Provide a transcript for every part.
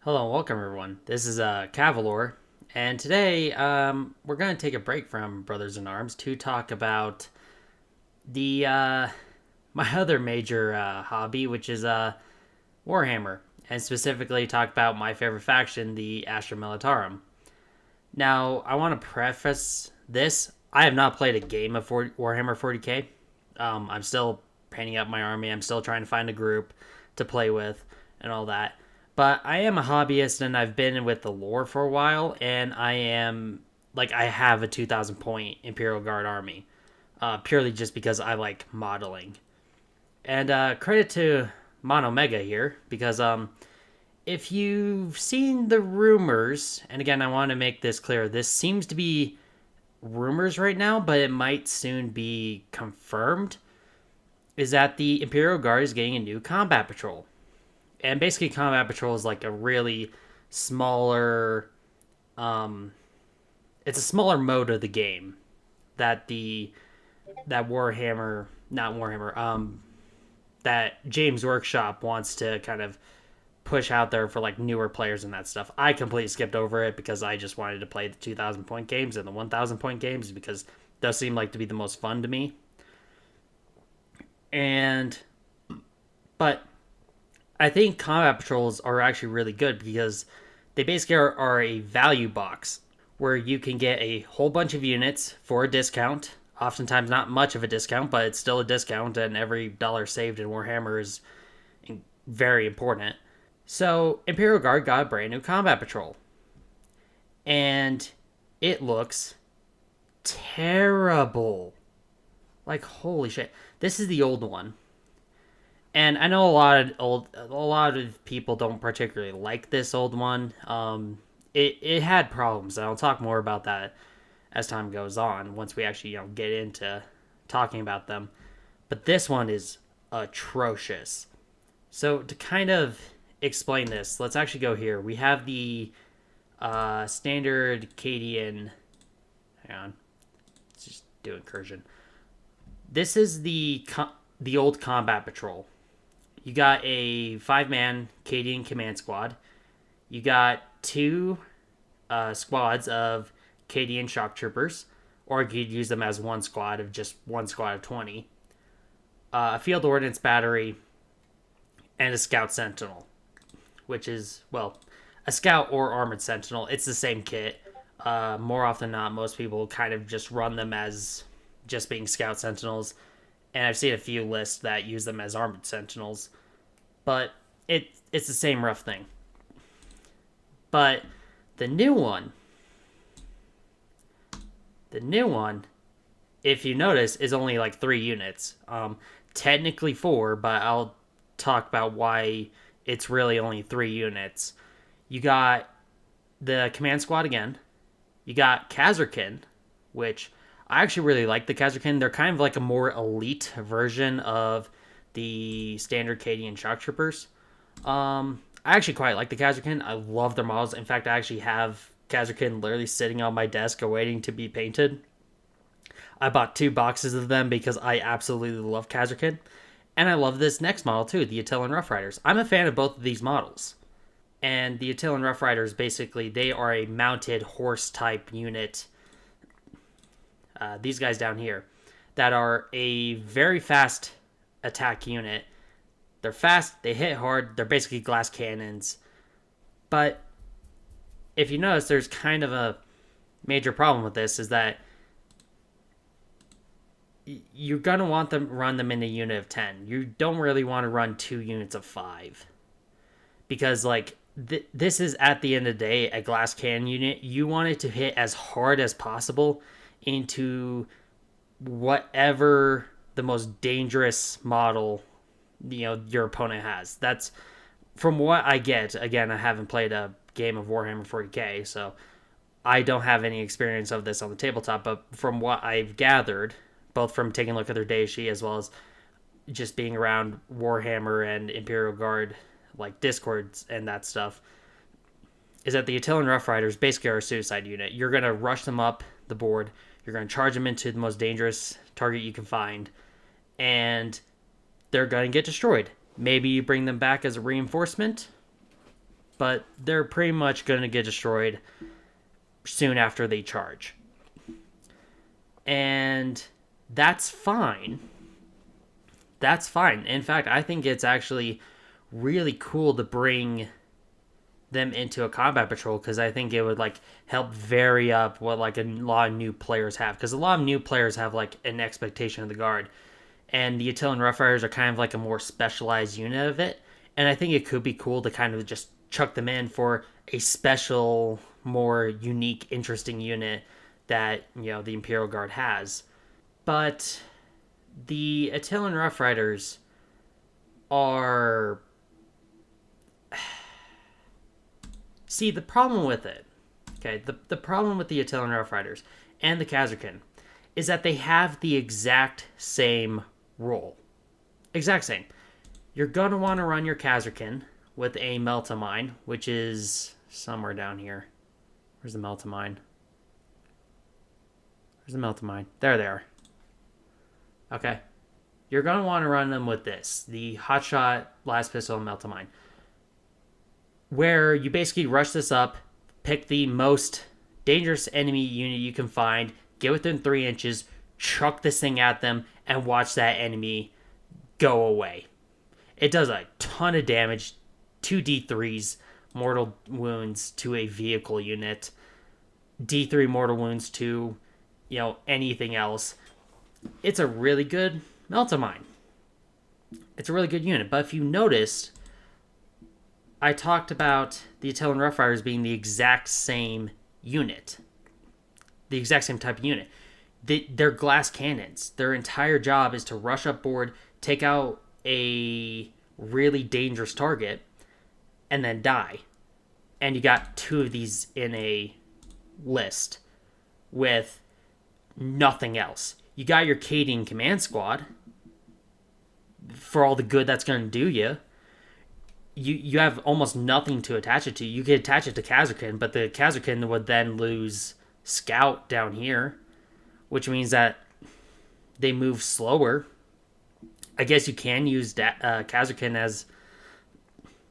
Hello and welcome everyone. This is Cavalor, and today we're going to take a break from Brothers in Arms to talk about the my other major hobby, which is Warhammer, and specifically talk about my favorite faction, the Astra Militarum. Now, I want to preface this: I have not played a game of Warhammer 40k. I'm still painting up my army. I'm still trying to find a group to play with and all that. But I am a hobbyist and I've been with the lore for a while, and I have a 2,000 point Imperial Guard army, purely just because I like modeling. And credit to Monomega here, because if you've seen the rumors, and again, I want to make this clear, this seems to be rumors right now, but it might soon be confirmed, is that the Imperial Guard is getting a new combat patrol. And basically, combat patrol is like a really smaller, um, it's a smaller mode of the game that that Warhammer, not Warhammer, that James Workshop wants to kind of push out there for like newer players and that stuff. I completely skipped over it because I just wanted to play the 2,000 point games and the 1,000 point games because those seem like to be the most fun to me. And but I think combat patrols are actually really good because they basically are a value box where you can get a whole bunch of units for a discount. Oftentimes, not much of a discount, but it's still a discount, and every dollar saved in Warhammer is very important. So, Imperial Guard got a brand new combat patrol, and it looks terrible. Like, holy shit. This is the old one. And I know a lot of people don't particularly like this old one. It had problems, and I'll talk more about that as time goes on. Once we actually get into talking about them, but this one is atrocious. So to kind of explain this, let's actually go here. We have the standard Cadian. Hang on, let's just do incursion. This is the old combat patrol. You got a 5-man Cadian command squad. You got two squads of Cadian shock troopers, or you could use them as one squad of just one squad of 20. A field ordnance battery, and a scout sentinel, which is, well, a scout or armored sentinel. It's the same kit. More often than not, most people kind of just run them as just being scout sentinels, and I've seen a few lists that use them as armored sentinels, but it's the same rough thing. But the new one, the new one, if you notice, is only like 3 units. Technically 4, but I'll talk about why it's really only 3 units. You got the command squad again. You got Kazarkin, which I actually really like the Kazarkin. They're kind of like a more elite version of the standard Cadian shock troopers. I actually quite like the Kazarkin. I love their models. In fact, I actually have Kazarkin literally sitting on my desk waiting to be painted. I bought 2 boxes of them because I absolutely love Kazarkin. And I love this next model too, the Attilan Rough Riders. I'm a fan of both of these models. And the Attilan Rough Riders, basically, they are a mounted horse type unit. These guys down here, that are a very fast attack unit. They're fast, they hit hard, they're basically glass cannons. But if you notice, there's kind of a major problem with this, is that you're going to want them run them in a unit of 10. You don't really want to run 2 units of 5. Because, like, this is, at the end of the day, a glass cannon unit. You want it to hit as hard as possible into whatever the most dangerous model your opponent has. That's from what I get. Again, I haven't played a game of Warhammer 40k, so I don't have any experience of this on the tabletop, but from what I've gathered, both from taking a look at their data sheet as well as just being around Warhammer and Imperial Guard like discords and that stuff, is that the Attilan Rough Riders basically are a suicide unit. You're going to rush them up the board. You're going to charge them into the most dangerous target you can find, and they're going to get destroyed. Maybe you bring them back as a reinforcement. but they're pretty much going to get destroyed soon after they charge. And that's fine. That's fine. In fact, I think it's actually really cool to bring them into a combat patrol, because I think it would like help vary up what like a lot of new players have, because a lot of new players have like an expectation of the guard, and the Attilan Rough Riders are kind of like a more specialized unit of it, and I think it could be cool to kind of just chuck them in for a special, more unique, interesting unit that the Imperial Guard has. But the Attilan Rough Riders are, see, the problem with it, okay, the problem with the Attilan Rough Riders and the Khazarkin is that they have the exact same role. Exact same. You're going to want to run your Khazarkin with a Meltamine, which is somewhere down here. Where's the Meltamine? Where's the Meltamine? There they are. Okay. You're going to want to run them with this, the Hotshot, Blast Pistol, and Meltamine, where you basically rush this up, pick the most dangerous enemy unit you can find, get within 3 inches, chuck this thing at them, and watch that enemy go away. It does a ton of damage, 2 D3s, mortal wounds to a vehicle unit, D3 mortal wounds to, anything else. It's a really good Meltamine. It's a really good unit, but if you noticed, I talked about the Attilan Rough Riders being the exact same unit. The exact same type of unit. They're glass cannons. Their entire job is to rush up board, take out a really dangerous target, and then die. And you got 2 of these in a list with nothing else. You got your Cadian Command Squad for all the good that's going to do you. You have almost nothing to attach it to. You could attach it to Khazarkin, but the Khazarkin would then lose Scout down here, which means that they move slower. I guess you can use Khazarkin as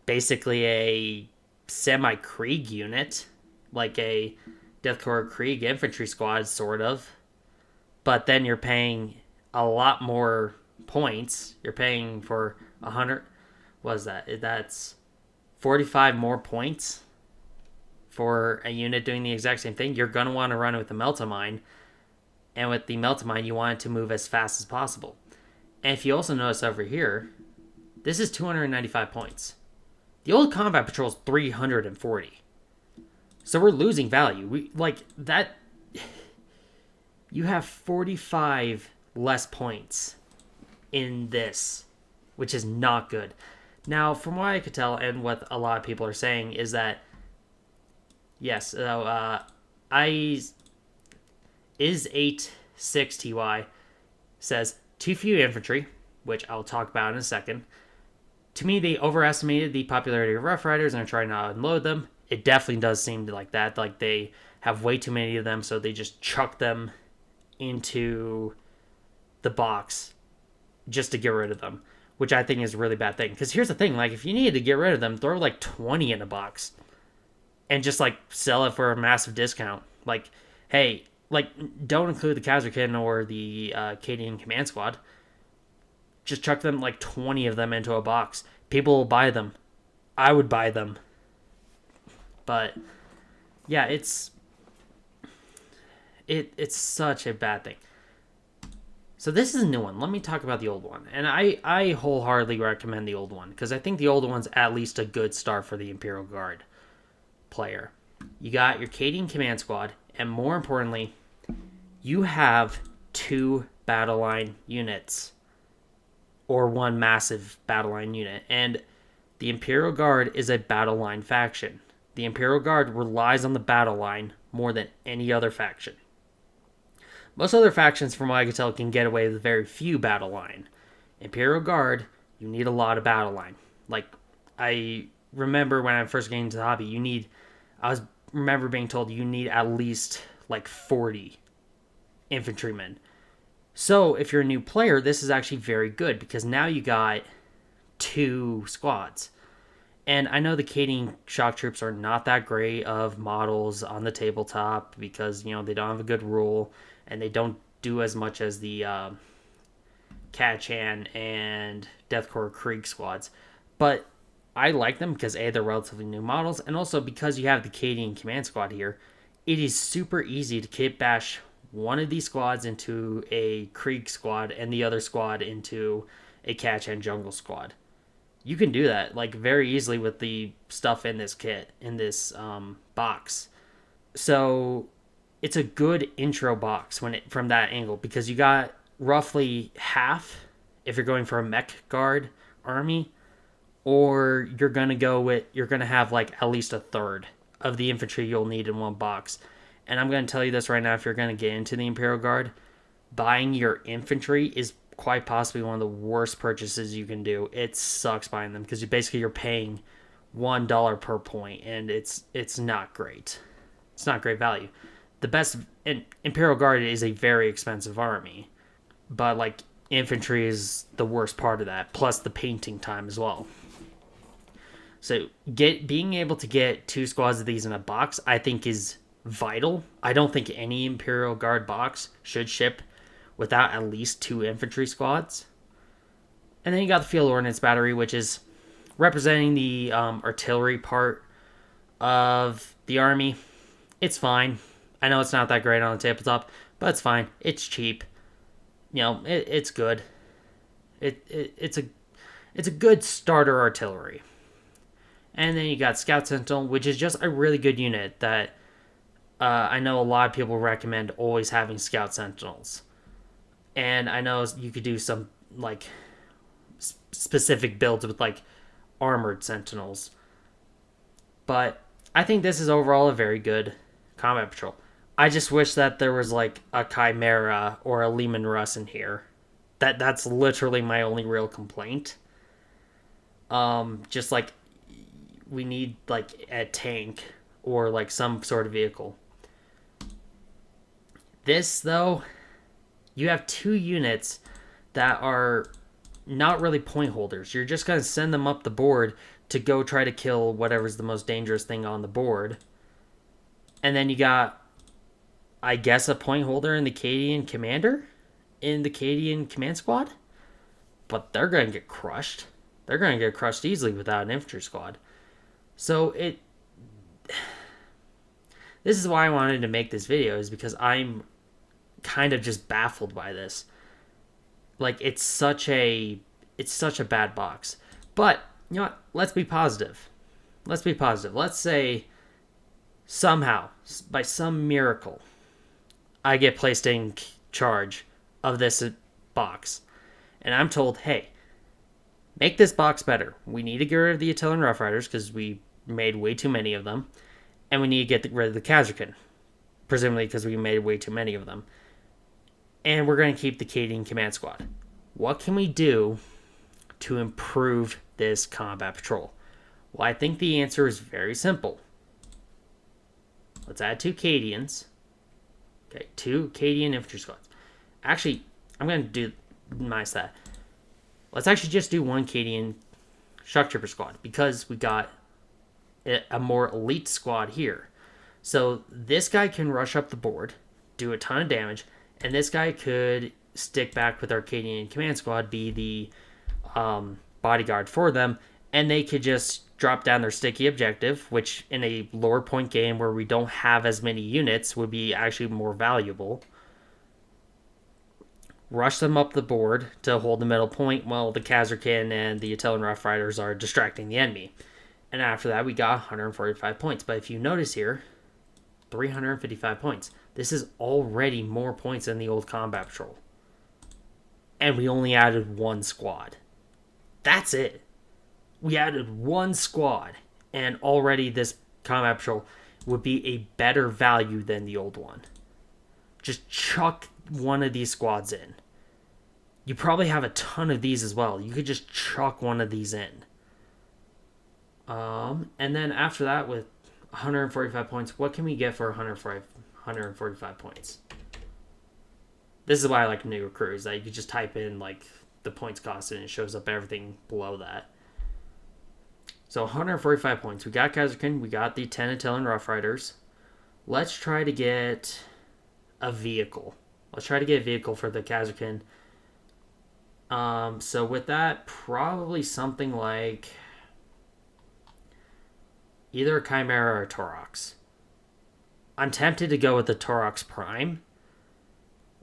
basically a semi-Krieg unit, like a Deathcore Krieg infantry squad, sort of. But then you're paying a lot more points. You're paying for 100... What is that? That's 45 more points for a unit doing the exact same thing. You're going to want to run it with the Meltamine. And with the Meltamine, you want it to move as fast as possible. And if you also notice over here, this is 295 points. The old combat patrol is 340. So we're losing value. We like that. You have 45 less points in this, which is not good. Now, from what I could tell, and what a lot of people are saying, is that yes, is 86TY says too few infantry, which I'll talk about in a second. To me, they overestimated the popularity of Rough Riders and are trying to unload them. It definitely does seem like that. Like they have way too many of them, so they just chuck them into the box just to get rid of them, which I think is a really bad thing. Because here's the thing, like, if you needed to get rid of them, throw like 20 in a box and just like sell it for a massive discount. Like, hey, like, don't include the Khazarkin or the Cadian Command Squad. Just chuck them, like 20 of them into a box. People will buy them. I would buy them. But yeah, it's such a bad thing. So this is a new one. Let me talk about the old one. And I wholeheartedly recommend the old one, because I think the old one's at least a good start for the Imperial Guard player. You got your Cadian Command Squad, and more importantly, you have 2 battle line units, or 1 massive battle line unit. And the Imperial Guard is a battle line faction. The Imperial Guard relies on the battle line more than any other faction. Most other factions, from what I can tell, can get away with very few battle line. Imperial Guard, you need a lot of battle line. Like, I remember when I first getting into the hobby, remember being told you need at least like 40 infantrymen. So if you're a new player, this is actually very good, because now you got 2 squads. And I know the Cadian shock troops are not that great of models on the tabletop because, they don't have a good rule and they don't do as much as the Kachan and Deathcore Krieg squads. But I like them because A, they're relatively new models, and also because you have the Cadian command squad here, it is super easy to kit bash one of these squads into a Krieg squad and the other squad into a Kachan jungle squad. You can do that like very easily with the stuff in this kit, in this box. So it's a good intro box from that angle because you got roughly half if you're going for a mech guard army, or you're gonna have like at least a third of the infantry you'll need in one box. And I'm gonna tell you this right now: if you're gonna get into the Imperial Guard, buying your infantry is quite possibly one of the worst purchases you can do. It sucks buying them because you're paying $1 per point, and it's not great. It's not great value. The best Imperial Guard is a very expensive army, but like infantry is the worst part of that. Plus the painting time as well. So being able to get 2 squads of these in a box, I think is vital. I don't think any Imperial Guard box should ship without at least 2 infantry squads. And then you got the Field Ordnance Battery, which is representing the artillery part of the army. It's fine. I know it's not that great on the tabletop, but it's fine. It's cheap. It's good. It's a good starter artillery. And then you got Scout Sentinel, which is just a really good unit that I know a lot of people recommend always having Scout Sentinels. And I know you could do some like specific builds with like armored Sentinels. But I think this is overall a very good combat patrol. I just wish that there was like a Chimera or a Lehman Russ in here. That's literally my only real complaint. Just like we need like a tank or like some sort of vehicle. This though, you have 2 units that are not really point holders. You're just going to send them up the board to go try to kill whatever's the most dangerous thing on the board. And then you got, I guess, a point holder in the Cadian commander in the Cadian command squad. But they're going to get crushed. They're going to get crushed easily without an infantry squad. So this is why I wanted to make this video, is because I'm kind of just baffled by this. Like it's such a bad box. But you know what? Let's be positive. Let's say somehow, by some miracle, I get placed in charge of this box, and I'm told, hey, make this box better. We need to get rid of the Attilan Rough Riders because we made way too many of them, and we need to get rid of the Khazarkan, presumably because we made way too many of them. And we're going to keep the Cadian Command Squad. What can we do to improve this combat patrol? Well, I think the answer is very simple. Let's add 2 Cadians. Okay, 2 Cadian infantry squads. Actually, I'm going to do that. Let's actually just do 1 Cadian shock trooper squad because we got a more elite squad here. So this guy can rush up the board, do a ton of damage, and this guy could stick back with our Cadian command squad, be the bodyguard for them, and they could just drop down their sticky objective, which in a lower point game where we don't have as many units would be actually more valuable. Rush them up the board to hold the middle point while the Khazarkan and the Attilan Rough Riders are distracting the enemy. And after that, we got 145 points. But if you notice here, 355 points. This is already more points than the old combat patrol. And we only added 1 squad. That's it. We added 1 squad, and already this combat patrol would be a better value than the old one. Just chuck one of these squads in. You probably have a ton of these as well. You could just chuck one of these in. And then after that, with 145 points, what can we get for 145 points? This is why I like new recruits, that you could just type in like the points cost and it shows up everything below that. So 145 points. We got Kazakhin. We got the 10 Attilan Rough Riders. Let's try to get a vehicle. Let's try to get a vehicle for the Kazakhin. So with that, probably something like either a Chimera or a Torox. I'm tempted to go with the Torox Prime.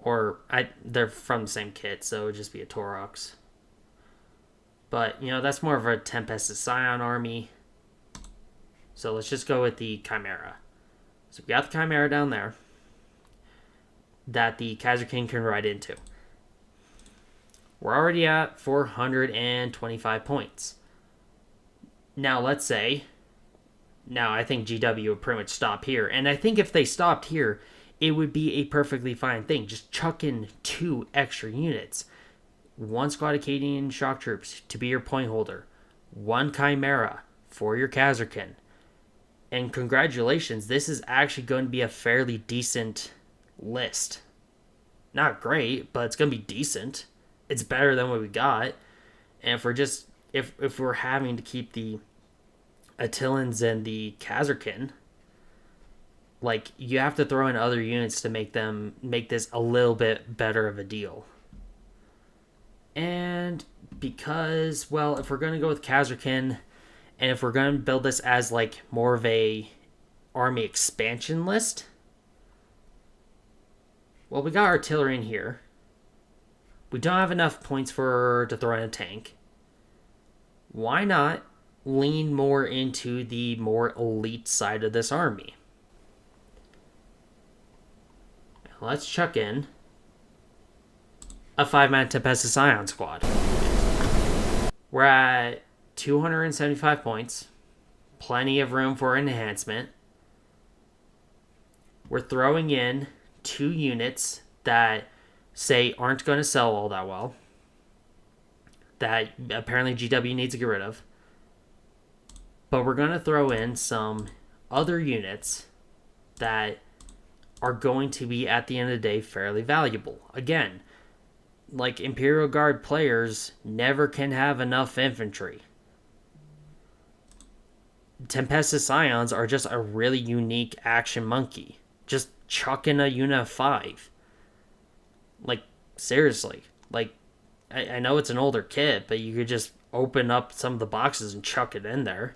They're from the same kit, so it would just be a Torox. But, that's more of a Tempest Scion army. So let's just go with the Chimera. So we got the Chimera down there that the Kazakhin can ride into. We're already at 425 points. Now, let's say... Now, I think GW would pretty much stop here. And I think if they stopped here, it would be a perfectly fine thing. Just chuck in 2 extra units. 1 squad Acadian shock troops to be your point holder. 1 Chimera for your Kazakhin. And congratulations, this is actually going to be a fairly decent list. Not great, but it's going to be decent. It's better than what we got. And if we're having to keep the Attilans and the Kazakhin, like, you have to throw in other units to make this a little bit better of a deal. And because, well, if we're going to go with Kazakhin, and if we're going to build this as, like, more of a army expansion list, well, we got artillery in here. We don't have enough points to throw in a tank. Why not lean more into the more elite side of this army? Let's chuck in a 5-man Tempest Scion squad. We're at 275 points. Plenty of room for enhancement. We're throwing in 2 units that, say, aren't going to sell all that well. That apparently GW needs to get rid of. But we're going to throw in some other units that are going to be, at the end of the day, fairly valuable. Again, like, Imperial Guard players never can have enough infantry. Tempest Scions are just a really unique action monkey. Just chuck in a unit of 5. Like, seriously. Like, I know it's an older kit, but you could just open up some of the boxes and chuck it in there.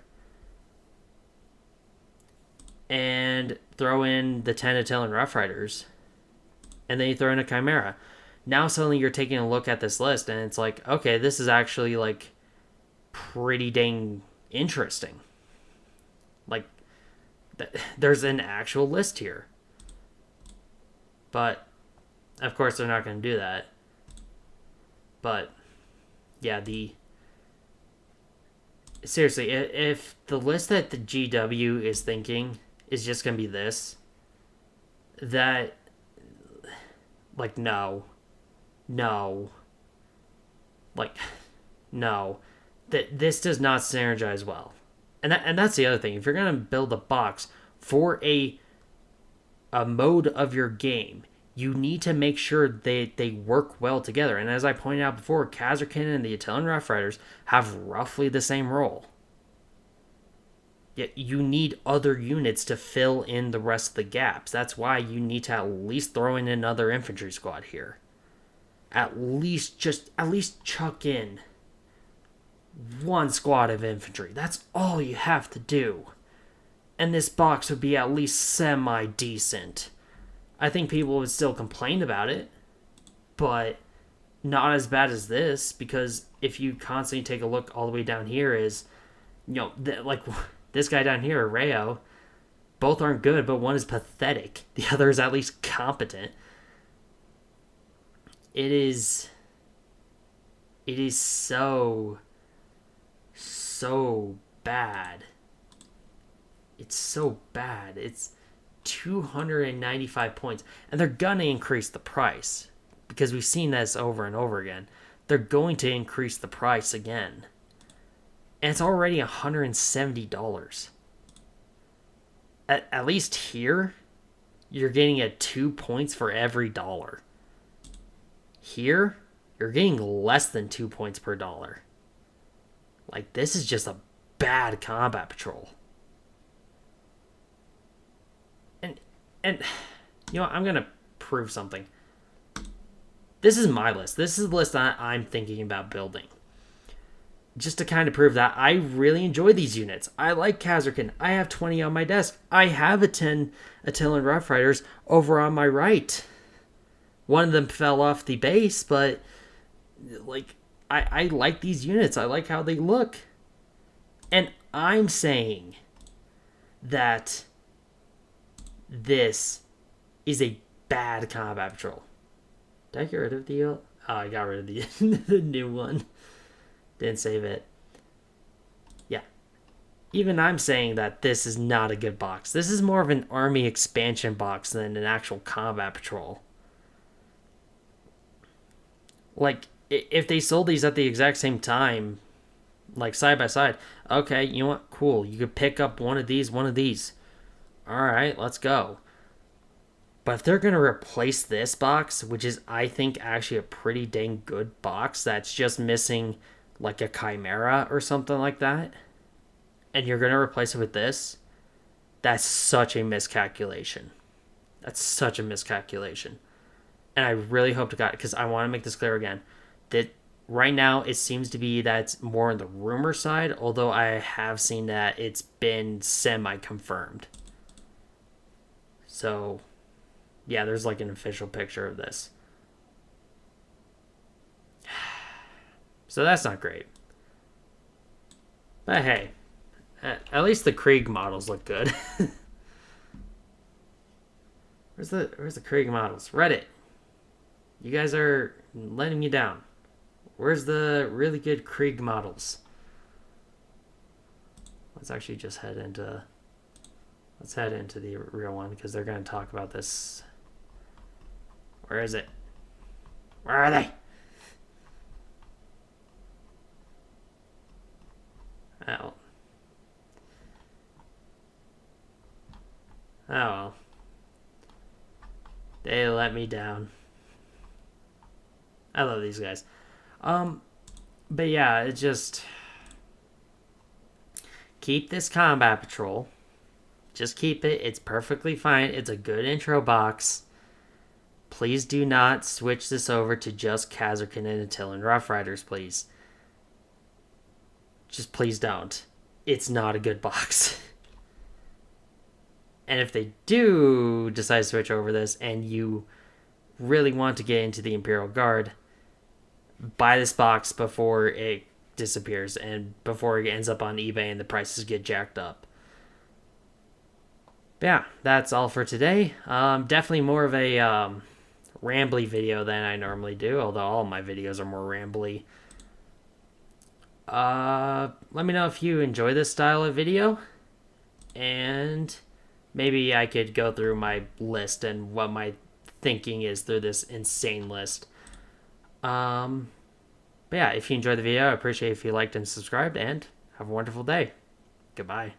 And throw in the 10 Attilan Rough Riders. And then you throw in a Chimera. Now suddenly you're taking a look at this list and it's like, okay, this is actually, like, pretty dang interesting. Like, there's an actual list here. But, of course, they're not going to do that. But, yeah, seriously, if the list that the GW is thinking is just going to be this, that, like, no. Like, no. This does not synergize well. And that's the other thing. If you're going to build a box for a mode of your game, you need to make sure they work well together. And as I pointed out before, Kazakhin and the Attilan Rough Riders have roughly the same role. Yet you need other units to fill in the rest of the gaps. That's why you need to at least throw in another infantry squad here. At least chuck in 1 squad of infantry. That's all you have to do. And this box would be at least semi-decent. I think people would still complain about it, but not as bad as this, because if you constantly take a look all the way down here is, like this guy down here, Rayo, both aren't good, but one is pathetic. The other is at least competent. It is so bad. It's so bad. It's 295 points. And they're going to increase the price. Because we've seen this over and over again. They're going to increase the price again. And it's already $170. At least here, you're getting at 2 points for every dollar. Here, you're getting less than 2 points per dollar. Like, this is just a bad combat patrol. And you know what? I'm gonna prove something. This is my list. This is the list I'm thinking about building. Just to kind of prove that I really enjoy these units. I like Kazarkin. I have 20 on my desk. I have a 10 Attilan Rough Riders over on my right. One of them fell off the base, but like I like these units. I like how they look. And I'm saying that this is a bad combat patrol. Did I get rid of the... Oh, I got rid of the new one. Didn't save it. Yeah. Even I'm saying that this is not a good box. This is more of an army expansion box than an actual combat patrol. Like, if they sold these at the exact same time, like side by side, okay, you know what? Cool. You could pick up one of these, one of these. Alright, let's go. But if they're going to replace this box, which is, I think, actually a pretty dang good box that's just missing, like, a Chimera or something like that, and you're going to replace it with this, that's such a miscalculation. That's such a miscalculation. And I really hope to God, because I want to make this clear again, that right now it seems to be that it's more on the rumor side, although I have seen that it's been semi-confirmed. So... yeah, there's like an official picture of this. So that's not great. But hey, at least the Krieg models look good. Where's the Krieg models? Reddit. You guys are letting me down. Where's the really good Krieg models? Let's actually just head into... let's head into the real one because they're going to talk about this. Where is it? Where are they? Oh. Oh well. They let me down. I love these guys. But yeah, it just... keep this combat patrol. Just keep it. It's perfectly fine. It's a good intro box. Please do not switch this over to just Kazarkin and Attilan Rough Riders, please. Just please don't. It's not a good box. And if they do decide to switch over this and you really want to get into the Imperial Guard, buy this box before it disappears and before it ends up on eBay and the prices get jacked up. But yeah, that's all for today. Definitely more of a... rambly video than I normally do, although all my videos are more rambly. Let me know if you enjoy this style of video, and maybe I could go through my list and what my thinking is through this insane list. But yeah, if you enjoyed the video, I appreciate if you liked and subscribed, and have a wonderful day. Goodbye.